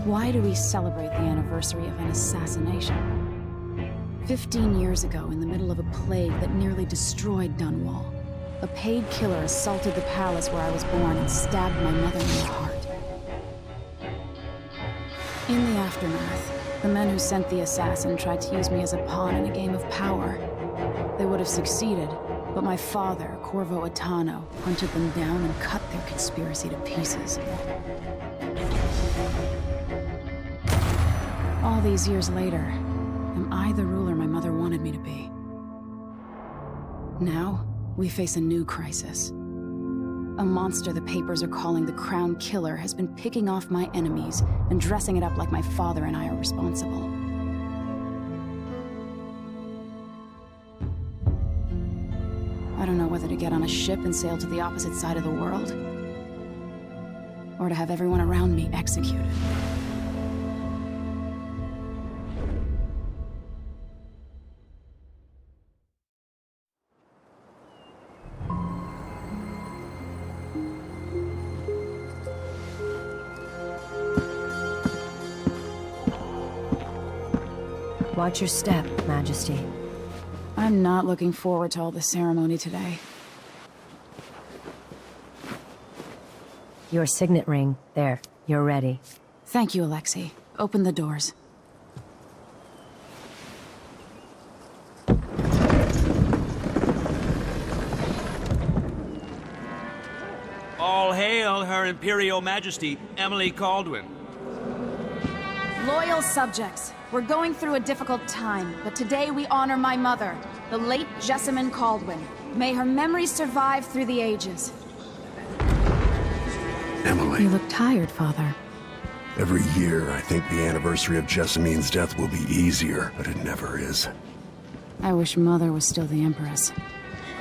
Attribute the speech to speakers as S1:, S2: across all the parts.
S1: Why do we celebrate the anniversary of an assassination? 15 years ago, in the middle of a plague that nearly destroyed Dunwall, a paid killer assaulted the palace where I was born and stabbed my mother in the heart. In the aftermath, the men who sent the assassin tried to use me as a pawn in a game of power. They would have succeeded, but my father, Corvo Attano, hunted them down and cut their conspiracy to pieces. All these years later, am I the ruler my mother wanted me to be? Now, we face a new crisis. A monster the papers are calling the Crown Killer has been picking off my enemies and dressing it up like my father and I are responsible. I don't know whether to get on a ship and sail to the opposite side of the world, or to have everyone around me executed.
S2: Watch your step, Majesty.
S1: I'm not looking forward to all the ceremony today.
S2: Your signet ring. There, you're ready.
S1: Thank you, Alexei. Open the doors.
S3: All hail Her Imperial Majesty, Emily Caldwin.
S1: Loyal subjects, we're going through a difficult time, but today we honor my mother, the late Jessamine Caldwin. May her memory survive through the ages.
S4: Emily.
S1: You look tired, Father.
S4: Every year, I think the anniversary of Jessamine's death will be easier, but it never is.
S1: I wish Mother was still the Empress.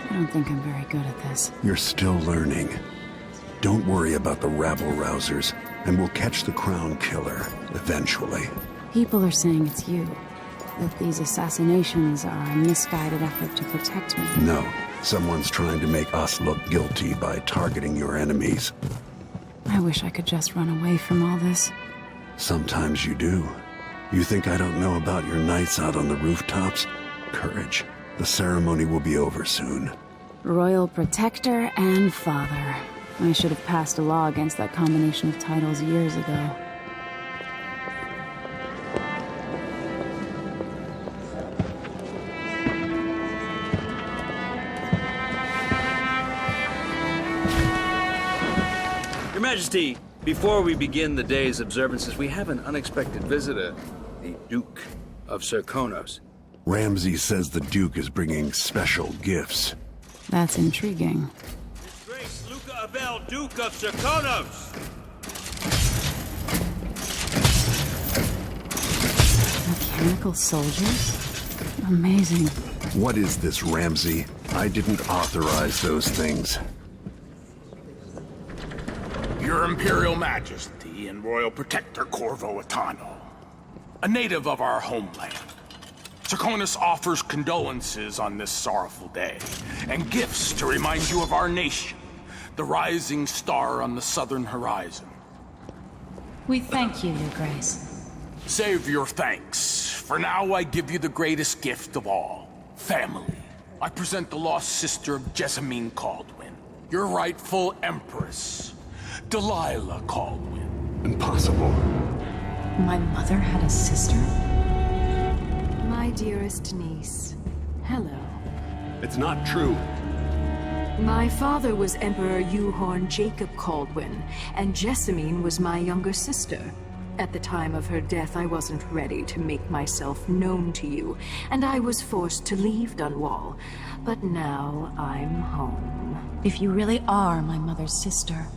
S1: I don't think I'm very good at this.
S4: You're still learning. Don't worry about the rabble-rousers, and we'll catch the Crown Killer, eventually.
S1: People are saying it's you. That these assassinations are a misguided effort to protect me.
S4: No. Someone's trying to make us look guilty by targeting your enemies.
S1: I wish I could just run away from all this.
S4: Sometimes you do. You think I don't know about your nights out on the rooftops? Courage. The ceremony will be over soon.
S1: Royal Protector and Father. I should have passed a law against that combination of titles years ago.
S3: Your Majesty, before we begin the day's observances, we have an unexpected visitor, the Duke of Serkonos.
S4: Ramsay says the Duke is bringing special gifts.
S1: That's intriguing.
S3: His Grace Luca Abel, Duke of Serkonos!
S1: Mechanical soldiers? Amazing.
S4: What is this, Ramsay? I didn't authorize those things.
S5: Your Imperial Majesty and Royal Protector Corvo Attano, a native of our homeland. Serkonos offers condolences on this sorrowful day, and gifts to remind you of our nation, the rising star on the southern horizon.
S2: We thank you, Your Grace.
S5: Save your thanks. For now, I give you the greatest gift of all, family. I present the lost sister of Jessamine Caldwin, your rightful Empress, Delilah Caldwin.
S4: Impossible.
S2: My mother had a sister?
S6: My dearest niece, hello.
S4: It's not true.
S6: My father was Emperor Yuhorn Jacob Caldwin, and Jessamine was my younger sister. At the time of her death, I wasn't ready to make myself known to you, and I was forced to leave Dunwall. But now I'm home.
S1: If you really are my mother's sister,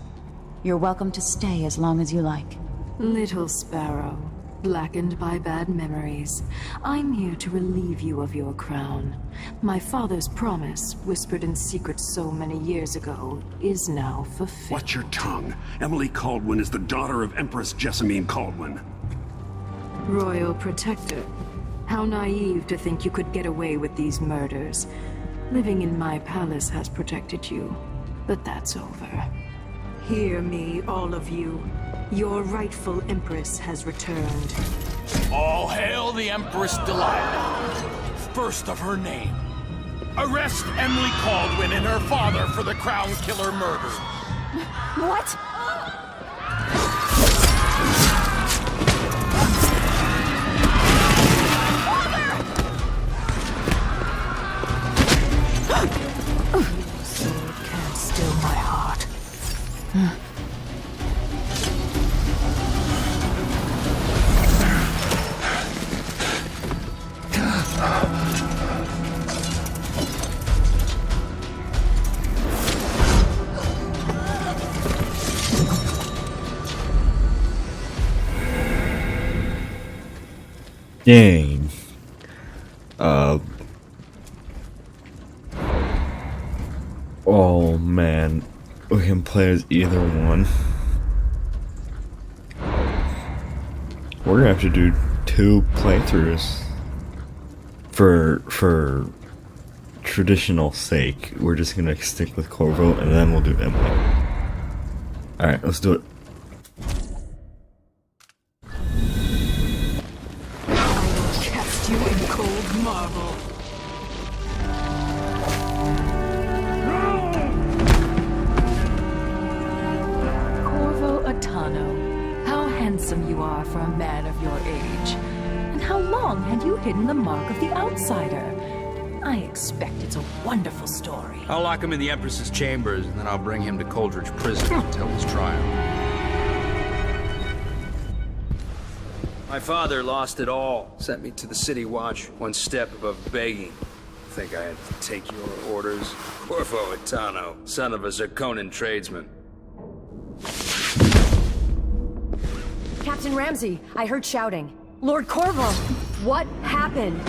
S1: you're welcome to stay as long as you like.
S6: Little sparrow, blackened by bad memories, I'm here to relieve you of your crown. My father's promise, whispered in secret so many years ago, is now fulfilled.
S4: Watch your tongue. Emily Caldwin is the daughter of Empress Jessamine Caldwin.
S6: Royal Protector, how naive to think you could get away with these murders. Living in my palace has protected you, but that's over. Hear me, all of you. Your rightful Empress has returned.
S5: All hail the Empress Delilah, first of her name. Arrest Emily Caldwin and her father for the Crown Killer murder.
S1: What?
S6: Sword can't still my heart.
S7: Dang. Oh man, we can play as either one. We're gonna have to do 2 playthroughs for traditional sake. We're just gonna stick with Corvo and then we'll do Emily. Alright, let's do it.
S6: Cast you in cold marble. Corvo Atano, how handsome you are for a man of your age. And how long had you hidden the mark of the outsider? I expect it's a wonderful story.
S3: I'll lock him in the Empress's chambers, and then I'll bring him to Coldridge Prison until his trial. My father lost it all. Sent me to the City Watch, one step above begging. Think I had to take your orders? Corvo Atano, son of a Zirconan tradesman.
S2: Captain Ramsey, I heard shouting. Lord Corvo, what happened?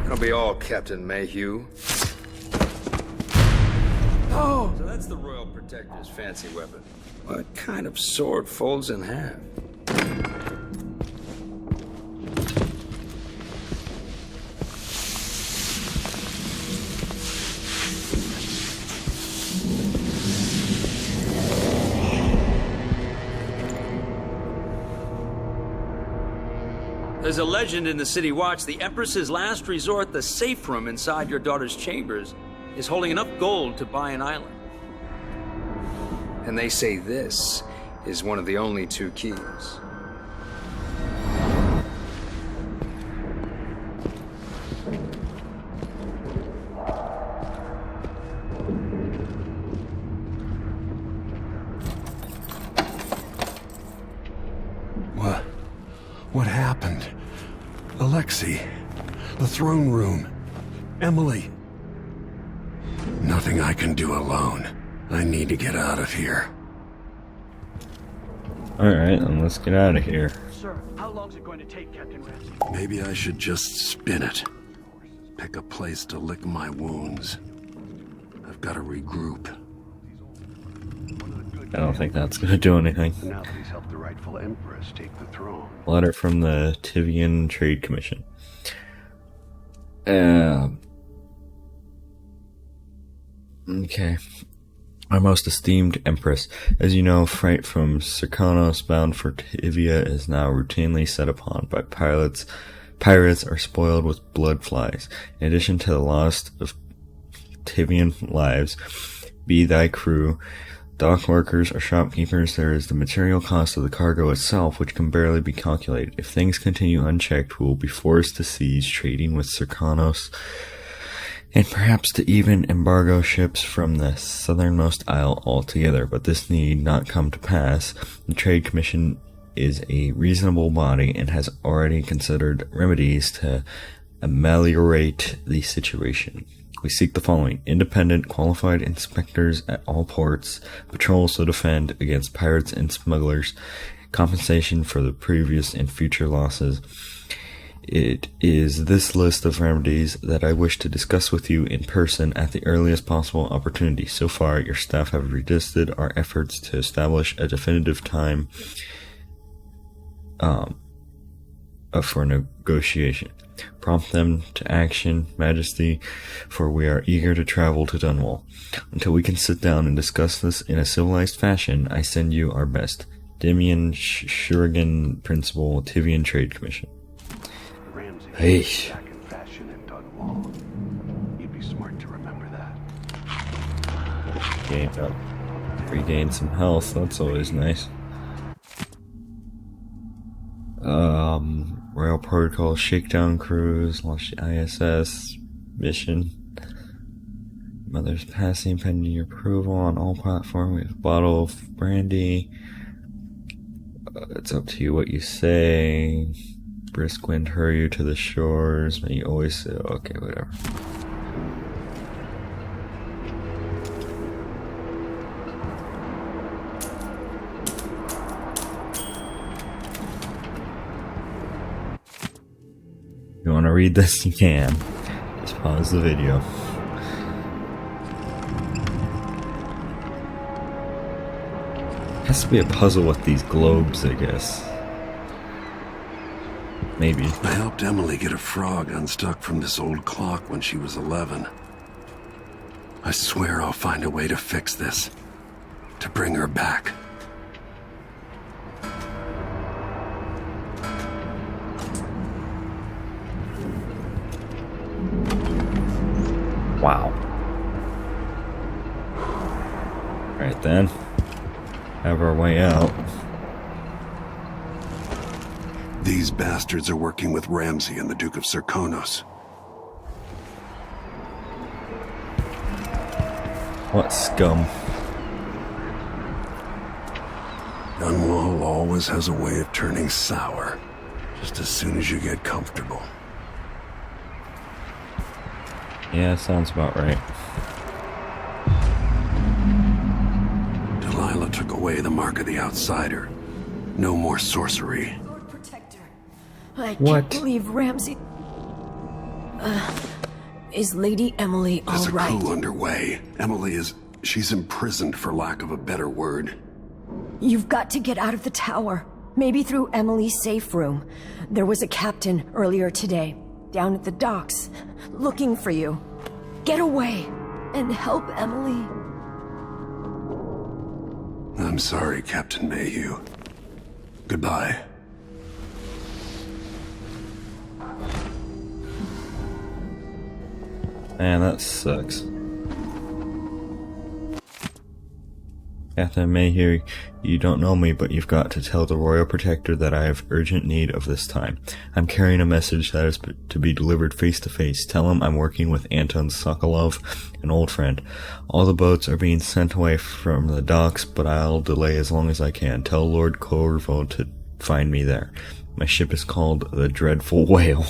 S3: It'll be all Captain Mayhew. Oh! So that's the Royal Protector's fancy weapon. What kind of sword folds in half? There's a legend in the City Watch, the Empress's last resort, the safe room inside your daughter's chambers, is holding enough gold to buy an island. And they say this is one of the only 2 keys.
S4: What happened? Alexei, the throne room, Emily. Nothing I can do alone. I need to get out of here.
S7: Alright, then let's get out of here.
S8: Sir, how long's it going to take, Captain Ramsey?
S4: Maybe I should just spin it. Pick a place to lick my wounds. I've got to regroup.
S7: I don't think that's gonna do anything.
S9: Now that he's helped the rightful Empress take the throne.
S7: Letter from the Tivian Trade Commission. Okay. Our most esteemed Empress. As you know, freight from Serkanos bound for Tivia is now routinely set upon by pirates. Pirates are spoiled with blood flies. In addition to the loss of Tivian lives, be thy crew, dock workers or shopkeepers, there is the material cost of the cargo itself, which can barely be calculated. If things continue unchecked, we will be forced to cease trading with Serkanos, and perhaps to even embargo ships from the southernmost isle altogether. But this need not come to pass. The Trade Commission is a reasonable body and has already considered remedies to ameliorate the situation. We seek the following: independent, qualified inspectors at all ports, patrols to defend against pirates and smugglers, compensation for the previous and future losses. It is this list of remedies that I wish to discuss with you in person at the earliest possible opportunity. So far, your staff have resisted our efforts to establish a definitive time for negotiation. Prompt them to action, Majesty, for we are eager to travel to Dunwall. Until we can sit down and discuss this in a civilized fashion, I send you our best. Dimian Shurigan Principal, Tivian Trade Commission.
S9: Ramsey
S7: Hey.
S9: was back in fashion in Dunwall. You'd be smart to remember that.
S7: Regain some health, that's always nice. Royal Protocol Shakedown Cruise, launch the ISS mission. Mother's passing pending your approval on all platforms. We have a bottle of brandy. It's up to you what you say. Brisk wind hurry you to the shores. May you always say, okay, whatever. If you want to read this, you can. Just pause the video. Has to be a puzzle with these globes, I guess. Maybe.
S4: I helped Emily get a frog unstuck from this old clock when she was 11. I swear I'll find a way to fix this. To bring her back.
S7: Wow. Right then. Have our way out.
S4: These bastards are working with Ramsey and the Duke of Serkonos.
S7: What scum?
S4: Dunwall always has a way of turning sour, just as soon as you get comfortable.
S7: Yeah, sounds about right.
S4: Delilah took away the mark of the outsider. No more sorcery.
S2: Lord Protector, I
S7: What?
S2: can't believe Ramsey... is Lady Emily all
S4: There's a
S2: right?
S4: coup underway. She's imprisoned for lack of a better word.
S2: You've got to get out of the tower. Maybe through Emily's safe room. There was a captain earlier today, down at the docks, looking for you. Get away and help Emily.
S4: I'm sorry, Captain Mayhew. Goodbye.
S7: Man, that sucks. Captain Mayhew, you don't know me, but you've got to tell the Royal Protector that I have urgent need of this time. I'm carrying a message that is to be delivered face to face. Tell him I'm working with Anton Sokolov, an old friend. All the boats are being sent away from the docks, but I'll delay as long as I can. Tell Lord Corvo to find me there. My ship is called the Dreadful Whale.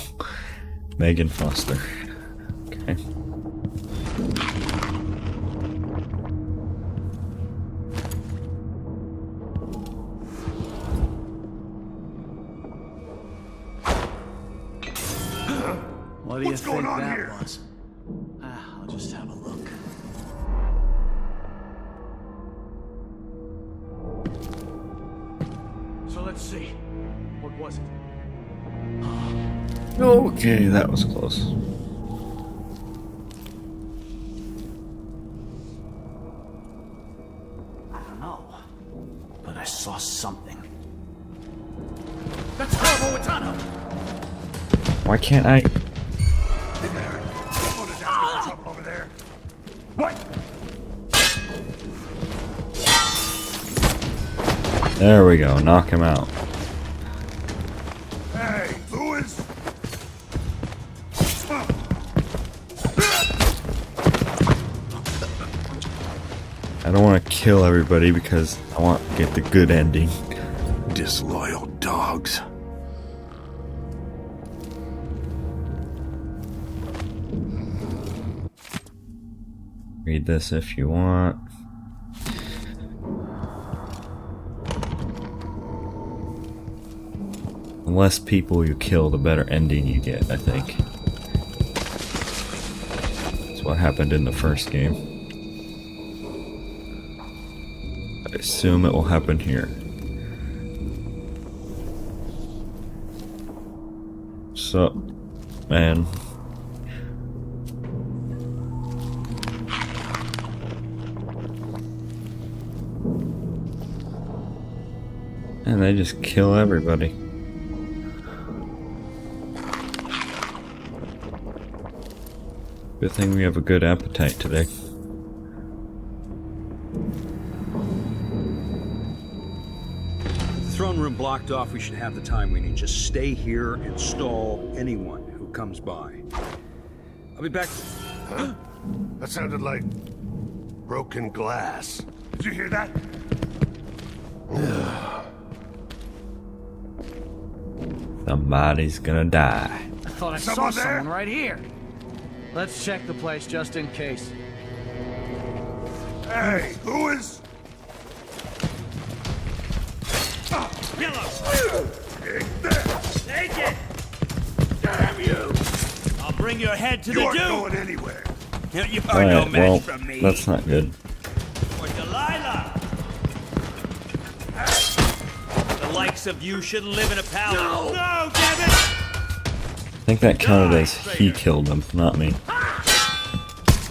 S7: Megan Foster. Okay.
S8: What do you
S9: What's going
S8: think
S9: on
S8: that
S9: here?
S8: was? I'll just have a look. So let's see. What was it?
S7: Okay, that was close.
S8: I don't know. But I saw something. That's Corvo Watano!
S7: Why can't I?
S9: Over there. What?
S7: There we go, knock him out.
S9: Hey, Lewis!
S7: I don't want to kill everybody because I want to get the good ending.
S4: Disloyal dogs.
S7: Read this if you want. The less people you kill, the better ending you get, I think. That's what happened in the first game. I assume it will happen here. So, man. And they just kill everybody. Good thing we have a good appetite today.
S3: With the throne room blocked off, we should have the time we need. Just stay here and stall anyone who comes by. I'll be back.
S9: Huh? That sounded like broken glass. Did you hear that?
S7: Somebody's gonna die.
S8: I thought I saw
S9: Someone there?
S8: someone right here. Let's check the place just in case.
S9: Hey, who is?
S10: Take it!
S9: Damn you!
S10: I'll bring your head to
S9: You
S10: the
S9: aren't
S10: dune!
S9: going anywhere.
S10: You are no
S7: Alright,
S10: match
S7: well,
S10: from me.
S7: that's not good.
S10: For Delilah! The likes of you shouldn't live in a palace. No, damn it!
S7: I think that counted as he killed him, not me.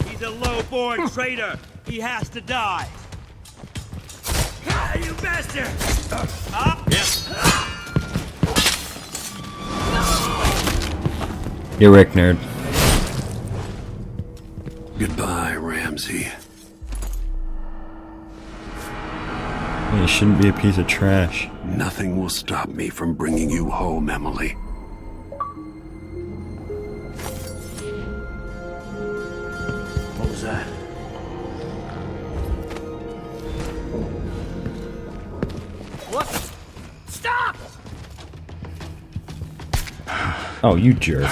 S10: He's a low-born traitor. He has to die. Ah, you bastard! Up!
S7: You're Rick, nerd.
S4: Goodbye, Ramsey.
S7: You shouldn't be a piece of trash.
S4: Nothing will stop me from bringing you home, Emily.
S8: What was that? What? Stop!
S7: Oh, you jerk.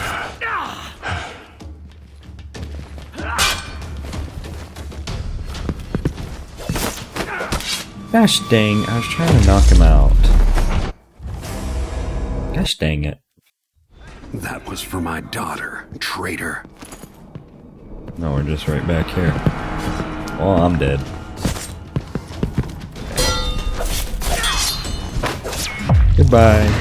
S7: Gosh dang, I was trying to knock him out. Gosh dang it.
S4: That was for my daughter, traitor.
S7: No, we're just right back here. Oh, I'm dead. Goodbye.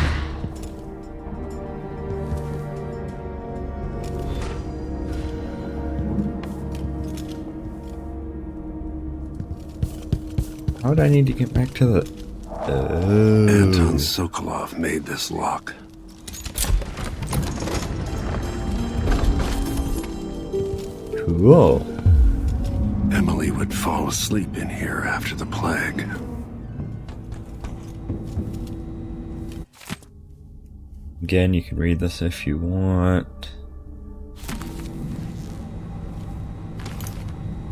S7: How would I need to get back to the...
S4: Anton Sokolov made this lock.
S7: Cool.
S4: Emily would fall asleep in here after the plague.
S7: Again, you can read this if you want.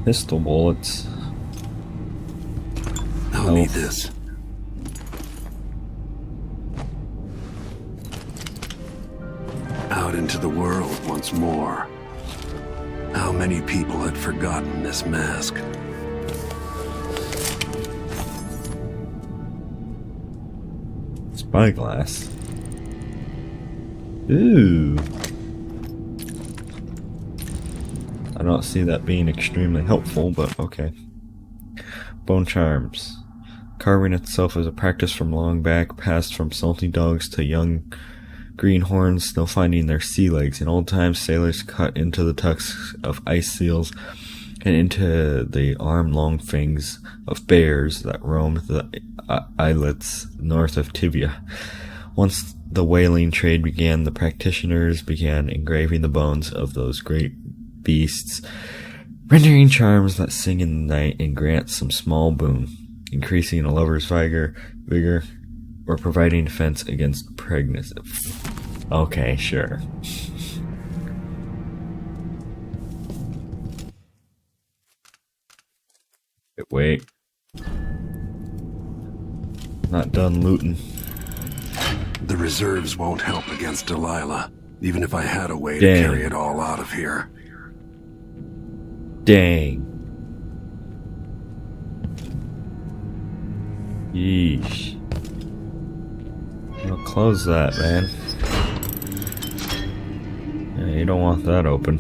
S7: Pistol bullets.
S4: I'll need this. Out into the world once more. How many people had forgotten this mask?
S7: Spyglass. Ooh. I don't see that being extremely helpful, but okay. Bone charms. Carving itself is a practice from long back, passed from salty dogs to young greenhorns still finding their sea legs. In old times, sailors cut into the tusks of ice seals and into the arm-long fangs of bears that roamed the islets north of Tibia. Once the whaling trade began, the practitioners began engraving the bones of those great beasts, rendering charms that sing in the night and grant some small boon, increasing a lover's vigor, or providing defense against pregnancy. Okay, sure. Wait. Not done looting.
S4: The reserves won't help against Delilah, even if I had a way
S7: Dang.
S4: to carry it all out of here.
S7: Dang. Yeesh. I'll close that, man. Yeah, you don't want that open.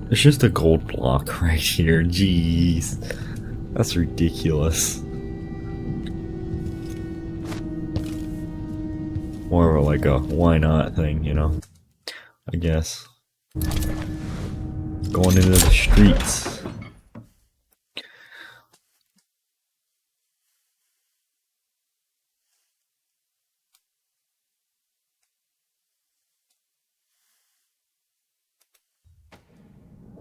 S7: It's just a gold block right here. Jeez. That's ridiculous. More of like a why not thing, you know? I guess. Going into the streets.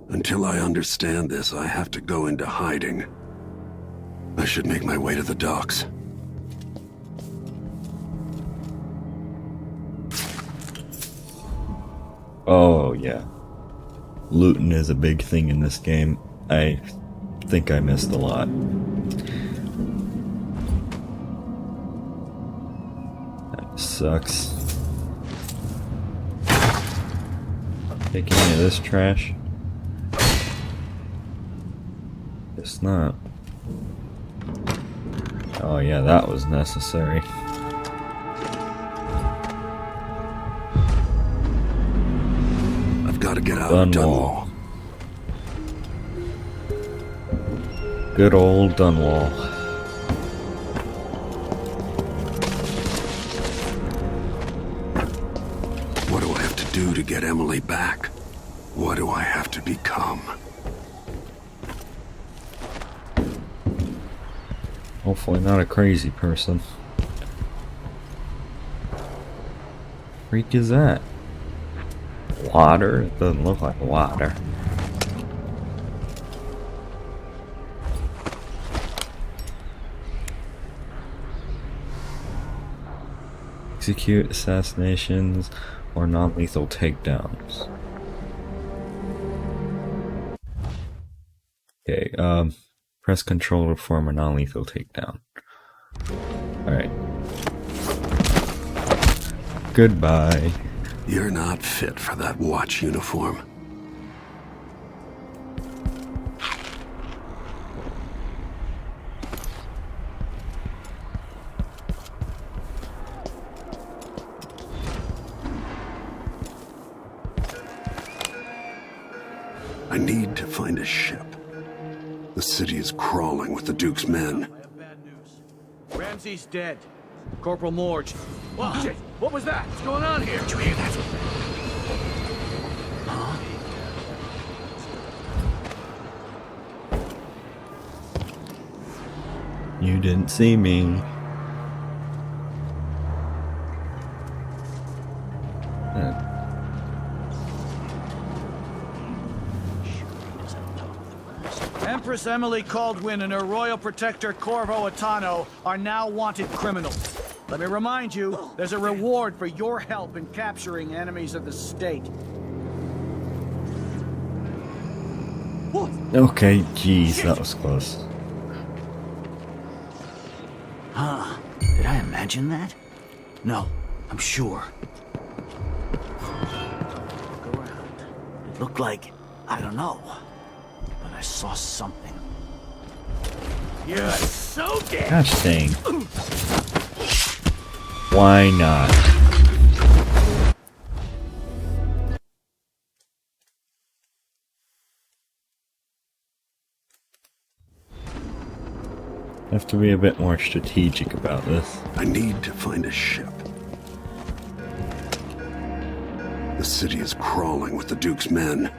S4: Until I understand this, I have to go into hiding. I should make my way to the docks.
S7: Oh, yeah. Looting is a big thing in this game. I think I missed a lot. That sucks. Take any of this trash? Guess not. Oh yeah, that was necessary.
S4: I've got to get out of Dunwall.
S7: Good old Dunwall.
S4: What do I have to do to get Emily back? What do I have to become?
S7: Hopefully not a crazy person. Freak is that? Water? It doesn't look like water. Execute assassinations or non-lethal takedowns. Okay, press control to perform a non-lethal takedown. Alright. Goodbye.
S4: You're not fit for that watch uniform. I need to find a ship. The city is crawling with the Duke's men.
S8: I have bad news. Ramsey's dead. Corporal Morge. Whoa, shit! What was that? What's going on here? Did you hear that? Huh?
S7: You didn't see me.
S8: Empress Emily Caldwin and her royal protector Corvo Attano are now wanted criminals. Let me remind you, there's a reward for your help in capturing enemies of the state.
S7: Okay, jeez, that was close.
S8: Huh? Did I imagine that? No, I'm sure. Look around. It looked like, I don't know, but I saw something. You're so dead!
S7: Gosh dang. Why not? Have to be a bit more strategic about this.
S4: I need to find a ship. The city is crawling with the Duke's men.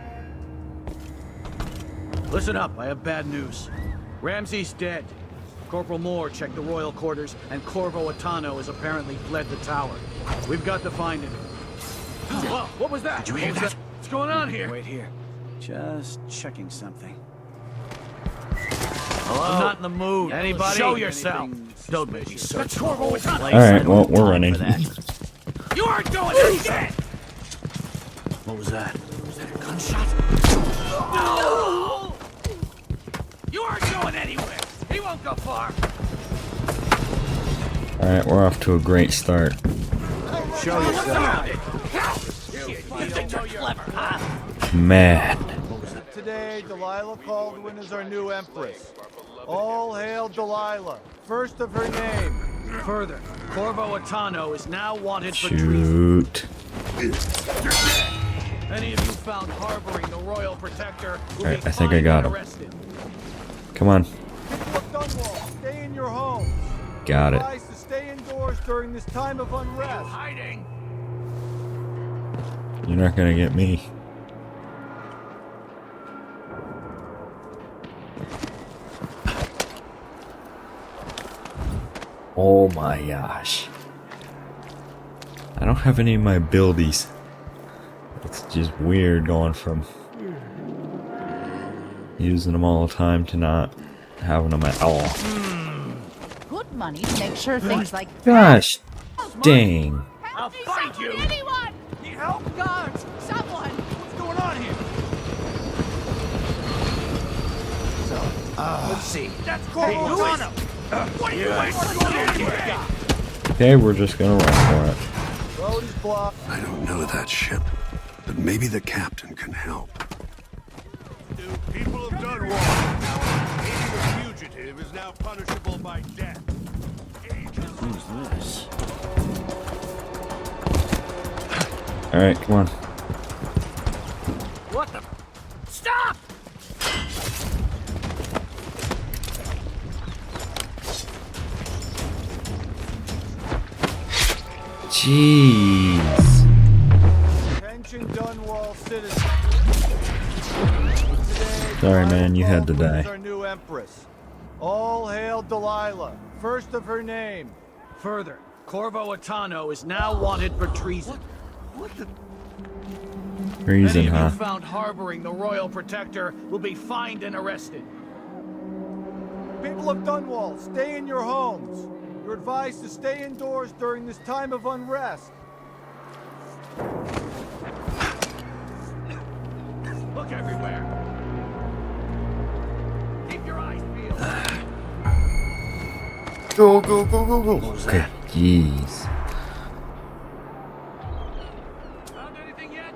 S8: Listen up, I have bad news. Ramsey's dead. Corporal Moore checked the royal quarters, and Corvo Attano has apparently fled the tower. We've got to find him. Whoa, what was that? Did you hear that? What's going on here? Wait here. Just checking something. Hello? I'm not in the mood. Anybody? Show yourself. Don't make me search. That's Corvo Attano.
S7: Alright, well, we're running.
S8: You aren't going anywhere! What was that? Was that a gunshot? No! You aren't going anywhere! He won't go far!
S7: Alright, we're off to a great start.
S8: Show yourself! You think you're clever, huh?
S7: Man.
S11: Today, Delilah Caldwin is our new empress. All hail Delilah, first of her name.
S8: Further, Corvo Attano is now wanted for treason.
S7: Shoot.
S8: Any of you found harboring the royal protector will
S7: Alright,
S8: be
S7: I think I got him.
S8: arrested.
S7: Come on.
S11: People of Dunwall, stay in your homes.
S7: Got it.
S11: Advised to stay indoors during this time of unrest.
S8: Hiding!
S7: You're not gonna get me. Oh my gosh. I don't have any of my abilities. It's just weird going from using them all the time to not having them at all.
S12: Good money to make sure things like
S7: Gosh dang.
S8: I'll find you!
S12: anyone!
S8: Need help?
S12: Guards! Someone!
S8: What's going on here? Let's see. That's Corporal O'Tano! What are you waiting for?
S7: Okay, we're just gonna run for
S11: Road is blocked.
S4: I don't know that ship, but maybe the captain can help.
S9: People have done wrong. Aiding a fugitive is now punishable by death.
S8: Who's this?
S7: it. Alright, come on.
S8: What the? Stop!
S7: Jeez.
S11: Attention Dunwall citizens. Today,
S7: Sorry, man, you had to
S11: Delilah
S7: die.
S11: is our new empress. All hail Delilah, first of her name.
S8: Further, Corvo Atano is now wanted for treason.
S7: Reason,
S8: Any of
S7: huh?
S8: you found harboring the Royal Protector will be fined and arrested.
S11: People of Dunwall, stay in your homes. You're advised to stay indoors during this time of unrest.
S8: Look everywhere. Keep your eyes peeled.
S7: Go, go, go, go, go. Okay, jeez.
S8: Found anything yet?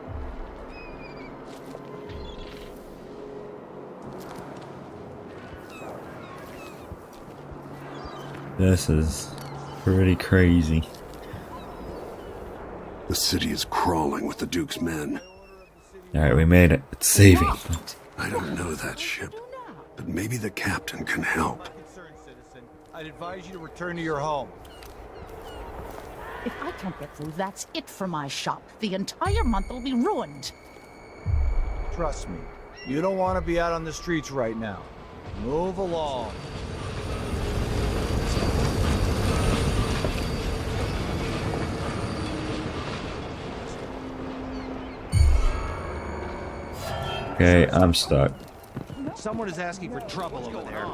S7: This is pretty crazy.
S4: The city is crawling with the Duke's men.
S7: Alright, we made it. It's saving.
S4: I don't know that ship, but maybe the captain can help.
S11: Concerned citizen, I'd advise you to return to your home.
S12: If I can't get through, that's it for my shop. The entire month will be ruined.
S11: Trust me, you don't want to be out on the streets right now. Move along.
S7: Okay, I'm stuck.
S10: Someone is asking for trouble over there.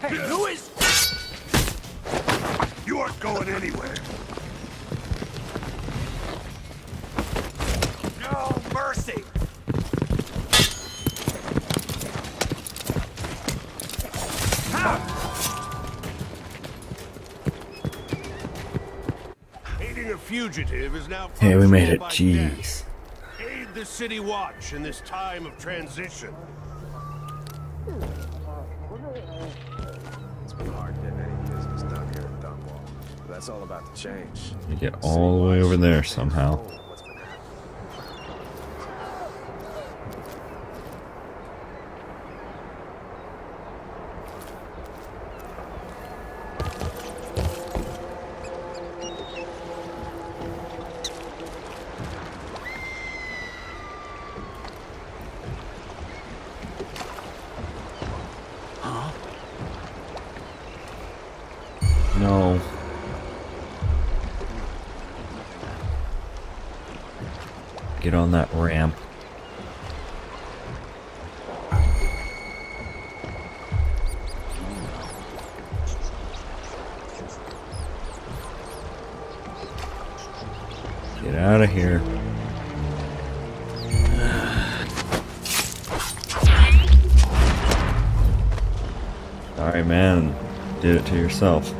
S8: Hey, who is?
S9: You aren't going anywhere.
S8: No mercy!
S9: Aiding a fugitive is now
S7: Hey, we made it.
S9: punishable by death.
S7: Jeez.
S9: Aid the city watch in this time of transition.
S13: It's been hard getting any business done here in Dunwall. But that's all about to change.
S7: You get all the way over there somehow.
S13: What's been happening?
S7: No. Get on that ramp. Get out of here. Sorry, man. Did it to yourself.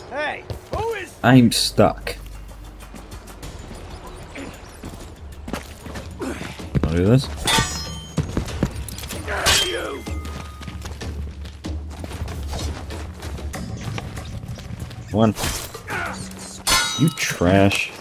S8: Hey, who is?
S7: I'm stuck. I'll do this. Come on. You trash.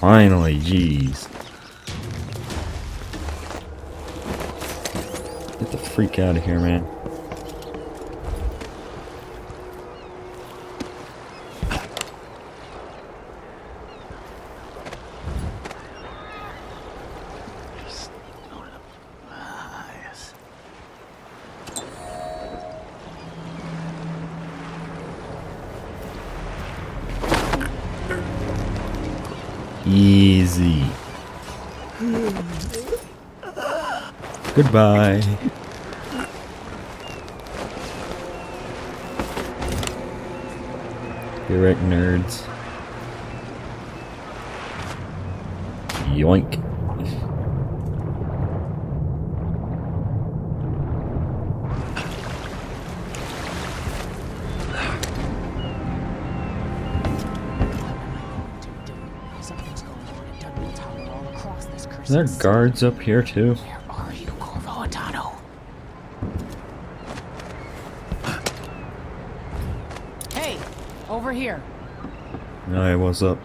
S7: Finally, jeez. Get the freak out of here, man. Easy. Goodbye. Be right, nerds. Yoink. Are there guards up here too?
S12: Where are you, Corvo Atano? Hey, over here.
S7: Hi, what's up?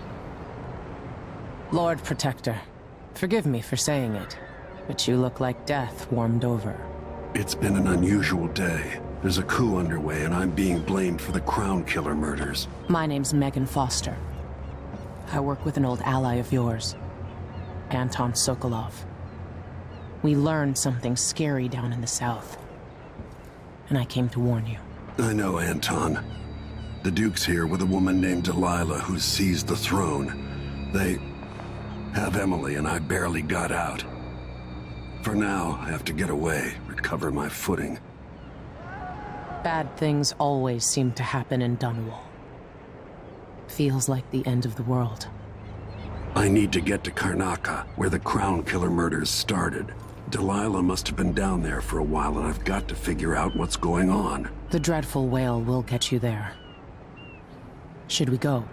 S14: Lord Protector, forgive me for saying it, but you look like death warmed over.
S4: It's been an unusual day. There's a coup underway and I'm being blamed for the Crown Killer murders.
S14: My name's Megan Foster. I work with an old ally of yours, Anton Sokolov. We learned something scary down in the south, and I came to warn you.
S4: I know, Anton. The Duke's here with a woman named Delilah who's seized the throne. They have Emily and I barely got out. For now, I have to get away, recover my footing.
S14: Bad things always seem to happen in Dunwall. Feels like the end of the world.
S4: I need to get to Karnaca, where the Crown Killer murders started. Delilah must have been down there for a while, and I've got to figure out what's going on.
S14: The dreadful whale will get you there. Should we go?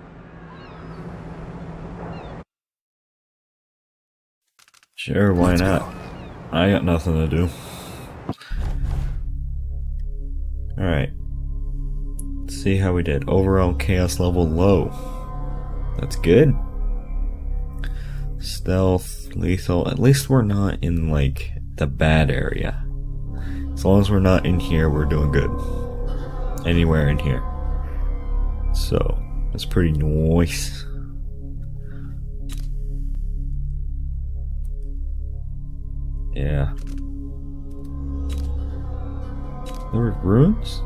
S7: Sure, why not? I got nothing to do. Alright. Let's see how we did. Overall chaos level low. That's good. Stealth, lethal. At least we're not in, like, the bad area. As long as we're not in here, we're doing good. Anywhere in here. So, that's pretty nice. Yeah. There were runes?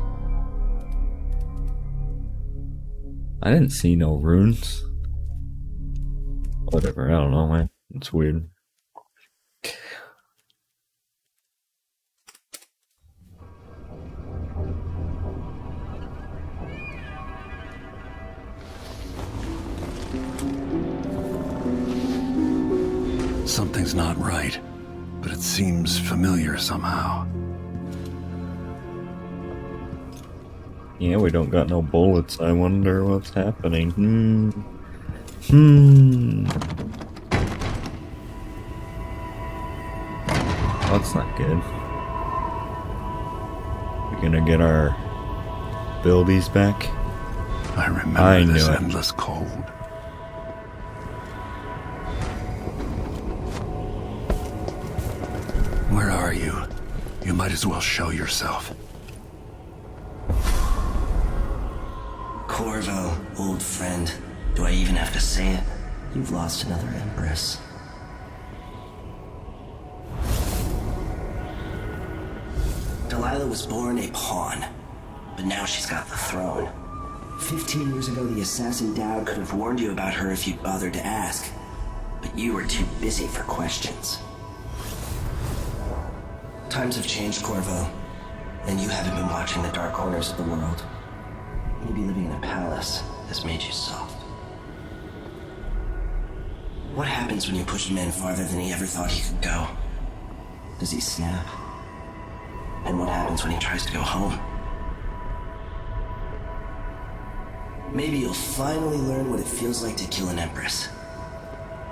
S7: I didn't see no runes. Whatever, I don't know, man. It's weird.
S4: Something's not right, but it seems familiar somehow.
S7: Yeah, we don't got no bullets. I wonder what's happening. That's not good. We're gonna get our buildies back.
S4: I remember this
S7: it.
S4: endless cold. Where are you? You might as well show yourself.
S15: Corvo, old friend. Do I even have to say it? You've lost another Empress. Delilah was born a pawn, but now she's got the throne. 15 years ago, the assassin Dowd could have warned you about her if you'd bothered to ask, but you were too busy for questions. Times have changed, Corvo, and you haven't been watching the dark corners of the world. Maybe living in a palace has made you soft. What happens when you push a man farther than he ever thought he could go? Does he snap? And what happens when he tries to go home? Maybe you'll finally learn what it feels like to kill an Empress.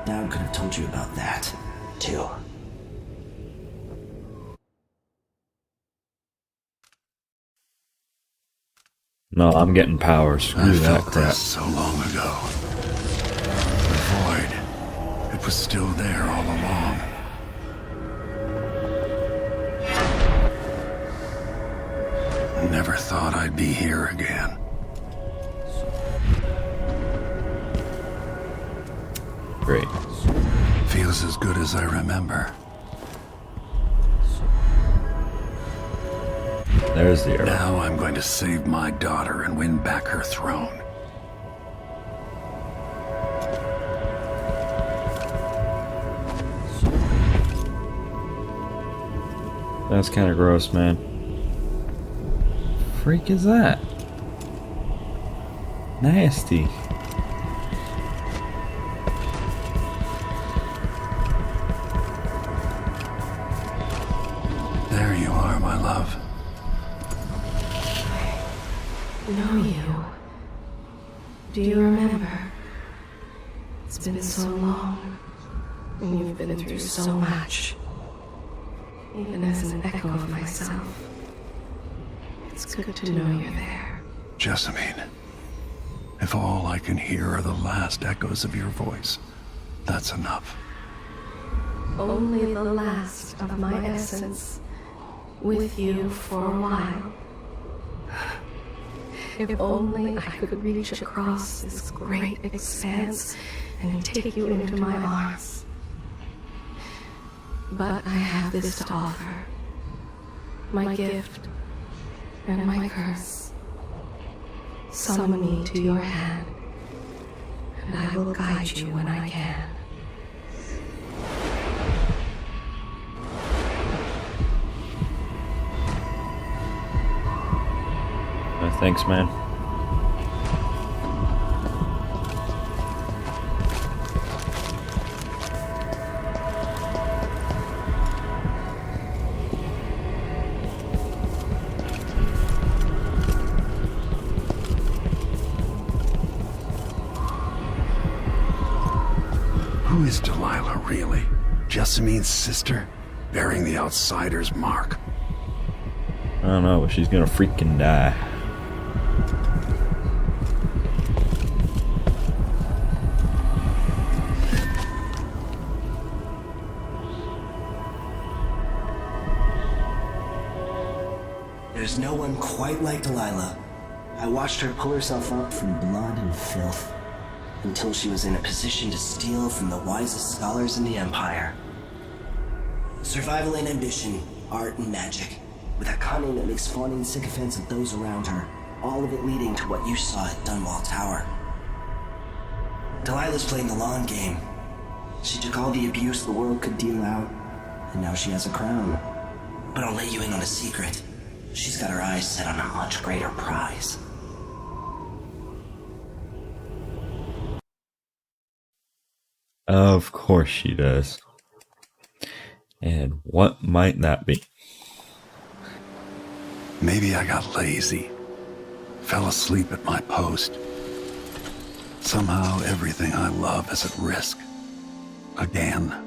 S15: Dowd could have told you about that, too.
S7: No, I'm getting powers. Screw
S4: I
S7: that
S4: felt
S7: crap.
S4: this so long ago. The void. was still there all along. I never thought I'd be here again.
S7: Great.
S4: Feels as good as I remember.
S7: There's the arrow.
S4: Now I'm going to save my daughter and win back her throne.
S7: That's kind of gross, man. Freak is that? Nasty.
S4: There you are, my love.
S2: Know you. Do you remember? It's been so long, and you've been through so much. Even as an echo of myself, it's good to know you're there.
S4: Jessamine, if all I can hear are the last echoes of your voice, that's enough.
S2: Only the last of my essence, with you for a while. If only I could reach across this great expanse and take you into my arms. But I have this to offer. My gift and my curse. Summon me to your hand, and I will guide you when I can.
S7: Thanks, man.
S4: Who is Delilah, really? Jessamine's sister? Bearing the outsider's mark.
S7: I don't know, but she's gonna freaking die.
S15: There's no one quite like Delilah. I watched her pull herself up from blood and filth, until she was in a position to steal from the wisest scholars in the Empire. Survival and ambition, art and magic, with a cunning that makes fawning sycophants of those around her, all of it leading to what you saw at Dunwall Tower. Delilah's playing the long game. She took all the abuse the world could deal out, and now she has a crown. But I'll let you in on a secret. She's got her eyes set on a much greater prize.
S7: Of course she does. And what might that be?
S4: Maybe I got lazy. Fell asleep at my post. Somehow everything I love is at risk. Again.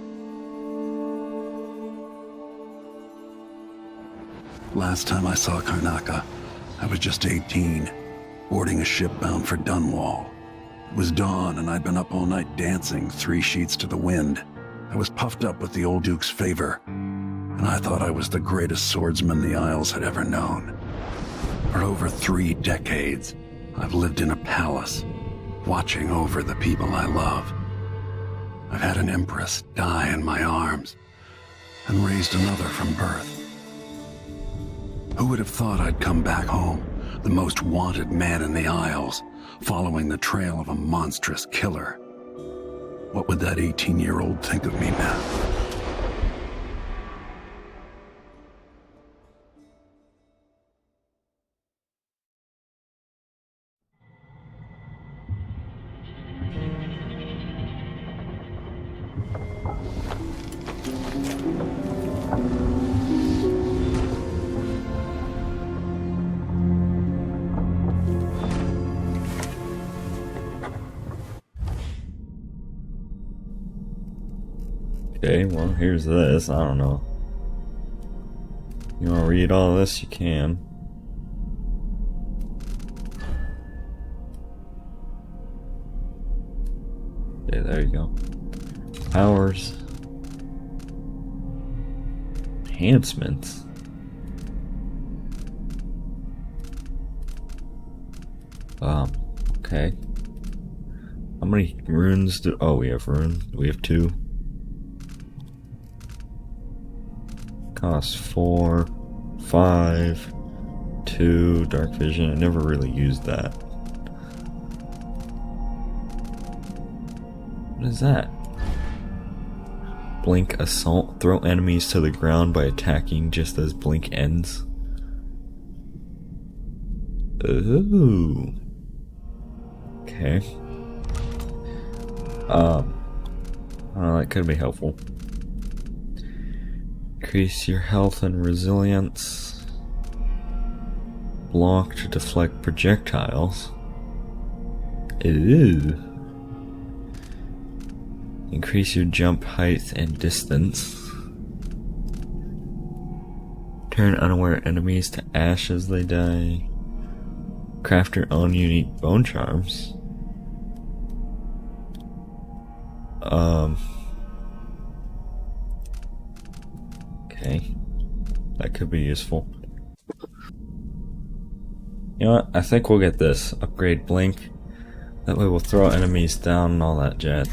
S4: Last time I saw Karnaca, I was just 18, boarding a ship bound for Dunwall. It was dawn and I'd been up all night dancing 3 sheets to the wind. I was puffed up with the old Duke's favor, and I thought I was the greatest swordsman the Isles had ever known. For over 3 decades, I've lived in a palace, watching over the people I love. I've had an empress die in my arms, and raised another from birth. Who would have thought I'd come back home, the most wanted man in the Isles, following the trail of a monstrous killer? What would that 18-year-old think of me now?
S7: Okay, well, here's this. I don't know. You want to read all this? You can. Okay, there you go. Powers. Enhancements. Okay. How many runes do... Oh, we have rune. We have 2. Cost 4, 5, 2, dark vision. I never really used that. What is that? Blink assault. Throw enemies to the ground by attacking just as blink ends. Ooh. Okay. That could be helpful. Increase your health and resilience. Block to deflect projectiles. Ew. Increase your jump height and distance. Turn unaware enemies to ash as they die. Craft your own unique bone charms. Okay. That could be useful. You know what? I think we'll get this. Upgrade blink. That way we'll throw enemies down and all that jazz.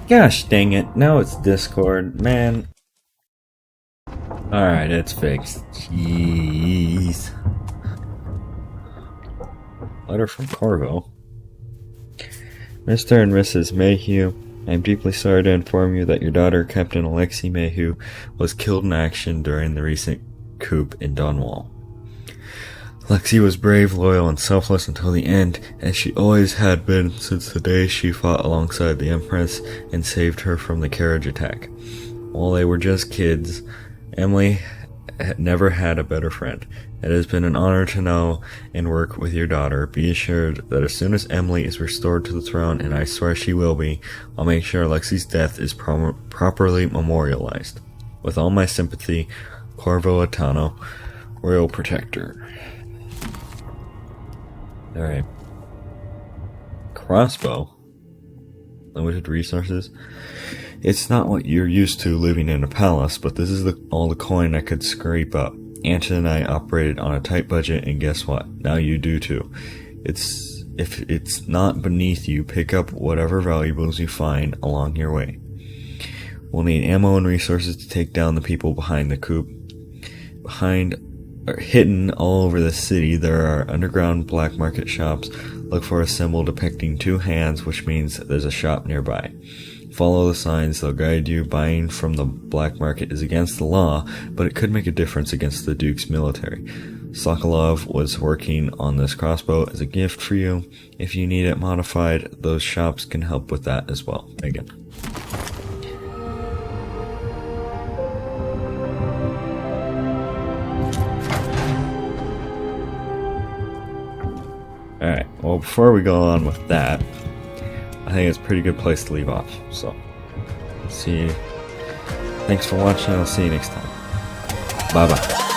S7: Gosh dang it. Now it's Discord. Man. Alright, it's fixed. Jeez. Letter from Corvo. Mr. and Mrs. Mayhew, I am deeply sorry to inform you that your daughter, Captain Alexei Mayhew, was killed in action during the recent coup in Dunwall. Alexei was brave, loyal, and selfless until the end, as she always had been since the day she fought alongside the Empress and saved her from the carriage attack. While they were just kids, Emily had never had a better friend. It has been an honor to know and work with your daughter. Be assured that as soon as Emily is restored to the throne, and I swear she will be, I'll make sure Alexei's death is properly memorialized. With all my sympathy, Corvo Atano, Royal Protector. Alright. Crossbow. Limited resources. It's not what you're used to living in a palace, but this is all the coin I could scrape up. Anton and I operated on a tight budget, and guess what? Now you do too. If it's not beneath you, pick up whatever valuables you find along your way. We'll need ammo and resources to take down the people behind the coup. Hidden all over the city, there are underground black market shops. Look for a symbol depicting 2 hands, which means there's a shop nearby. Follow the signs, they'll guide you. Buying from the black market is against the law, but it could make a difference against the Duke's military. Sokolov was working on this crossbow as a gift for you. If you need it modified, those shops can help with that as well. Megan. Alright, well before we go on with that, I think it's a pretty good place to leave off. So, see you. Thanks for watching. I'll see you next time. Bye bye.